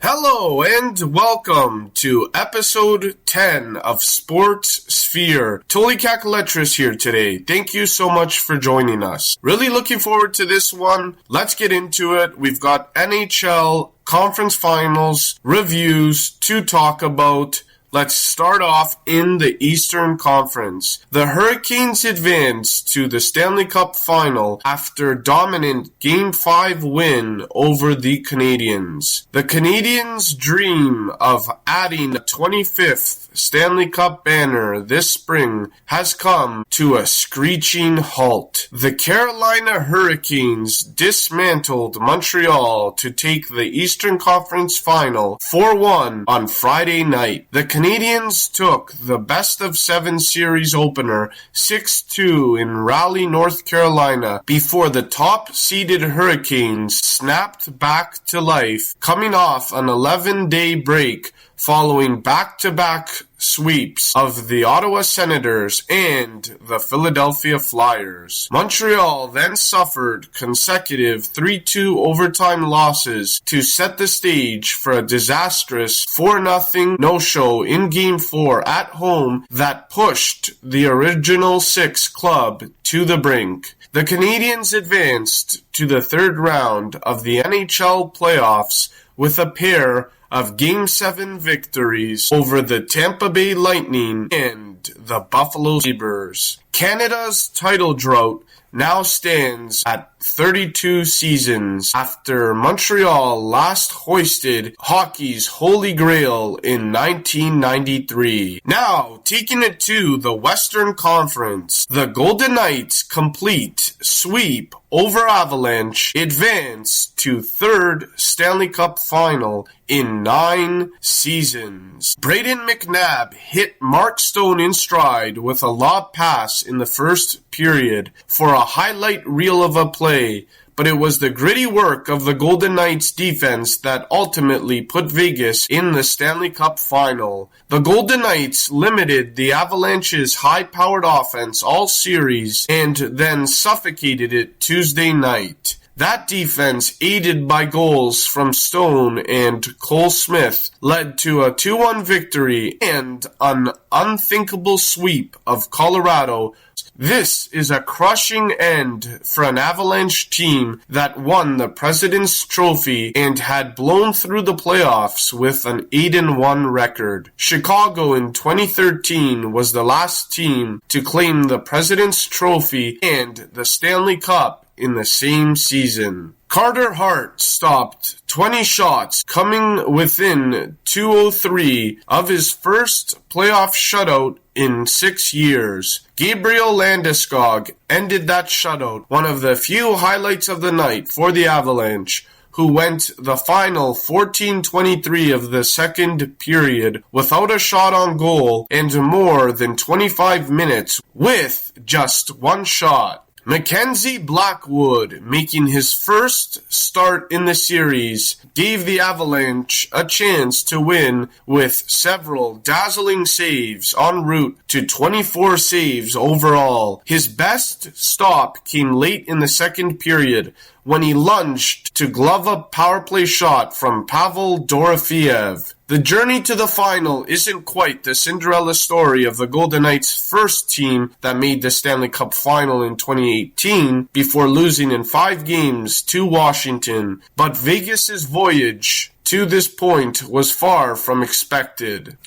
Hello and welcome to episode 10 of Sports Sphere. Tole here today. Thank you so much for joining us. Really looking forward to this one. Let's get into it. We've got NHL conference finals reviews to talk about. Let's start off in the Eastern Conference. The Hurricanes advanced to the Stanley Cup Final after a dominant Game 5 win over the Canadiens. The Canadiens' dream of adding a 25th Stanley Cup banner this spring has come to a screeching halt. The Carolina Hurricanes dismantled Montreal to take the Eastern Conference Final 4-1 on Friday night. The Canadiens took the best-of-7 series opener 6-2 in Raleigh, North Carolina before the top-seeded Hurricanes snapped back to life, coming off an 11-day break following back-to-back sweeps of the Ottawa Senators and the Philadelphia Flyers. Montreal then suffered consecutive 3-2 overtime losses to set the stage for a disastrous 4-0 no-show in Game 4 at home that pushed the original six club to the brink. The Canadiens advanced to the third round of the NHL playoffs with a pair of Game 7 victories over the Tampa Bay Lightning and the Buffalo Sabres. Canada's title drought now stands at 32 seasons after Montreal last hoisted hockey's holy grail in 1993. Now, taking it to the Western Conference, the Golden Knights' complete sweep over Avalanche advance to third Stanley Cup final in 9 seasons. Brayden McNabb hit Mark Stone in stride with a lob pass in the first period for a highlight reel of a play, but it was the gritty work of the Golden Knights defense that ultimately put Vegas in the Stanley Cup final. The Golden Knights limited the Avalanche's high-powered offense all series and then suffocated it Tuesday night. That defense, aided by goals from Stone and Cole Smith, led to a 2-1 victory and an unthinkable sweep of Colorado. This is a crushing end for an Avalanche team that won the President's Trophy and had blown through the playoffs with an 8-1 record. Chicago in 2013 was the last team to claim the President's Trophy and the Stanley Cup in the same season. Carter Hart stopped 20 shots, coming within 203 of his first playoff shutout in 6 years. Gabriel Landeskog ended that shutout, one of the few highlights of the night for the Avalanche, who went the final 14-23 of the second period without a shot on goal and more than 25 minutes with just one shot. Mackenzie Blackwood, making his first start in the series, gave the Avalanche a chance to win with several dazzling saves en route to 24 saves overall. His best stop came late in the second period when he lunged to glove a power play shot from Pavel Dorofeev. The journey to the final isn't quite the Cinderella story of the Golden Knights' first team that made the Stanley Cup final in 2018 before losing in 5 games to Washington, but Vegas's voyage to this point was far from expected.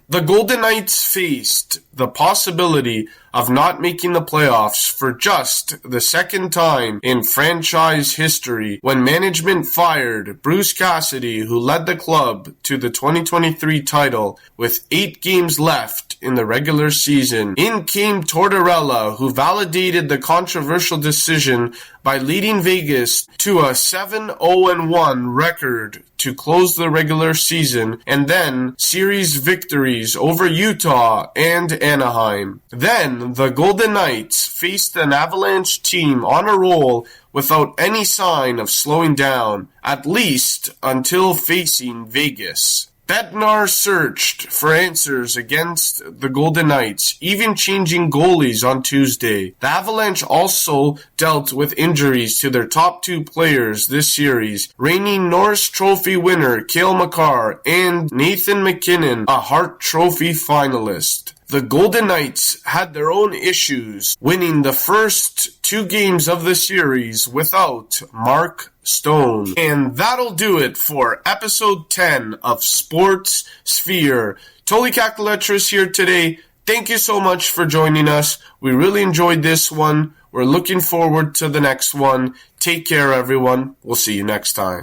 The Golden Knights faced the possibility of not making the playoffs for just the second time in franchise history when management fired Bruce Cassidy, who led the club to the 2023 title with 8 games left in the regular season. In came Tortorella, who validated the controversial decision by leading Vegas to a 7-0-1 record to close the regular season, and then series victories over Utah and Anaheim. Then the Golden Knights faced an Avalanche team on a roll without any sign of slowing down, at least until facing Vegas. Bednar searched for answers against the Golden Knights, even changing goalies on Tuesday. The Avalanche also dealt with injuries to their top two players this series, reigning Norris Trophy winner Cale Makar and Nathan MacKinnon, a Hart Trophy finalist. The Golden Knights had their own issues, winning the first two games of the series without Mark Stone. And that'll do it for episode 10 of Sports Sphere. Tole Kakletris here today. Thank you so much for joining us. We really enjoyed this one. We're looking forward to the next one. Take care, everyone. We'll see you next time.